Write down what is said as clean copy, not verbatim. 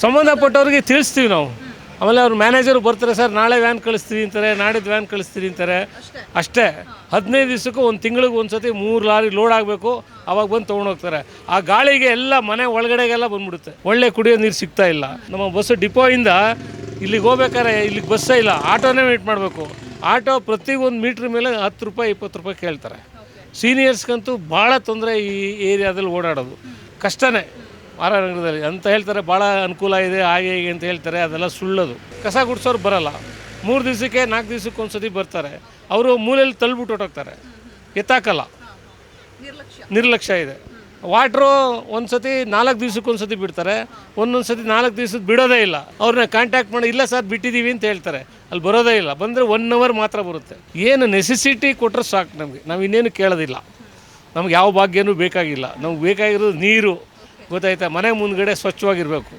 ಸಂಬಂಧಪಟ್ಟವ್ರಿಗೆ ತಿಳಿಸ್ತೀವಿ ನಾವು. ಆಮೇಲೆ ಅವ್ರ ಮ್ಯಾನೇಜರು ಬರ್ತಾರೆ, ಸರ್ ನಾಳೆ ವ್ಯಾನ್ ಕಳಿಸ್ತೀವಿ ಅಂತಾರೆ, ನಾಡಿದ್ದು ವ್ಯಾನ್ ಕಳಿಸ್ತೀವಿ ಅಂತಾರೆ. ಅಷ್ಟೇ 15 ದಿವಸಕ್ಕೂ ಒಂದು ತಿಂಗಳಿಗೆ ಒಂದು ಸತಿ 3 ಲಾರಿ ಲೋಡ್ ಆಗಬೇಕು, ಅವಾಗ ಬಂದು ತೊಗೊಂಡೋಗ್ತಾರೆ. ಆ ಗಾಳಿಗೆ ಎಲ್ಲ ಮನೆ ಒಳಗಡೆಗೆಲ್ಲ ಬಂದ್ಬಿಡುತ್ತೆ. ಒಳ್ಳೆ ಕುಡಿಯೋ ನೀರು ಸಿಗ್ತಾ ಇಲ್ಲ. ನಮ್ಮ ಬಸ್ಸು ಡಿಪೋಯಿಂದ ಇಲ್ಲಿಗೆ ಹೋಗ್ಬೇಕಾದ್ರೆ ಇಲ್ಲಿಗೆ ಬಸ್ಸೇ ಇಲ್ಲ, ಆಟೋನೇ ವೇಟ್ ಮಾಡಬೇಕು. ಆಟೋ ಪ್ರತಿ ಒಂದು ಮೀಟ್ರ್ ಮೇಲೆ 10 ರೂಪಾಯಿ 20 ರೂಪಾಯಿ ಕೇಳ್ತಾರೆ. ಸೀನಿಯರ್ಸ್ಗಂತೂ ಭಾಳ ತೊಂದರೆ ಈ ಏರಿಯಾದಲ್ಲಿ ಓಡಾಡೋದು ಕಷ್ಟನೇ. ನಗರದಲ್ಲಿ ಅಂತ ಹೇಳ್ತಾರೆ, ಭಾಳ ಅನುಕೂಲ ಇದೆ ಹಾಗೆ ಹೀಗೆ ಅಂತ ಹೇಳ್ತಾರೆ, ಅದೆಲ್ಲ ಸುಳ್ಳೋದು. ಕಸ ಗುಡಿಸೋರು ಬರೋಲ್ಲ, 3 ದಿವಸಕ್ಕೆ 4 ದಿವಸಕ್ಕೆ ಒಂದು ಸತಿ ಬರ್ತಾರೆ. ಅವರು ಮೂಲೆಯಲ್ಲಿ ತಳ್ಳಿಬಿಟ್ಟು ಹೊಟ್ಟೋಗ್ತಾರೆ, ಎತ್ತಾಕಲ್ಲ, ನಿರ್ಲಕ್ಷ್ಯ ಇದೆ. ವಾಟ್ರು ಒಂದು ಸತಿ 4 ದಿವಸಕ್ಕೆ ಒಂದು ಸತಿ ಬಿಡ್ತಾರೆ, ಒಂದೊಂದು ಸತಿ 4 ದಿವಸದ ಬಿಡೋದೇ ಇಲ್ಲ. ಅವ್ರನ್ನ ಕಾಂಟ್ಯಾಕ್ಟ್ ಮಾಡಿ, ಇಲ್ಲ ಸರ್ ಬಿಟ್ಟಿದ್ದೀವಿ ಅಂತ ಹೇಳ್ತಾರೆ, ಅಲ್ಲಿ ಬರೋದೇ ಇಲ್ಲ. ಬಂದರೆ 1 ಅವರ್ ಮಾತ್ರ ಬರುತ್ತೆ. ಏನು ನೆಸೆಸಿಟಿ ಕೊಟ್ಟರೆ ಸಾಕು ನಮಗೆ, ನಾವು ಇನ್ನೇನು ಕೇಳೋದಿಲ್ಲ. ನಮ್ಗೆ ಯಾವ ಭಾಗ್ಯನೂ ಬೇಕಾಗಿಲ್ಲ. ನಮ್ಗೆ ಬೇಕಾಗಿರೋದು ನೀರು, ಗೊತ್ತಾಯ್ತಾ? ಮನೆ ಮುಂದ್ಗಡೆ ಸ್ವಚ್ಛವಾಗಿರಬೇಕು.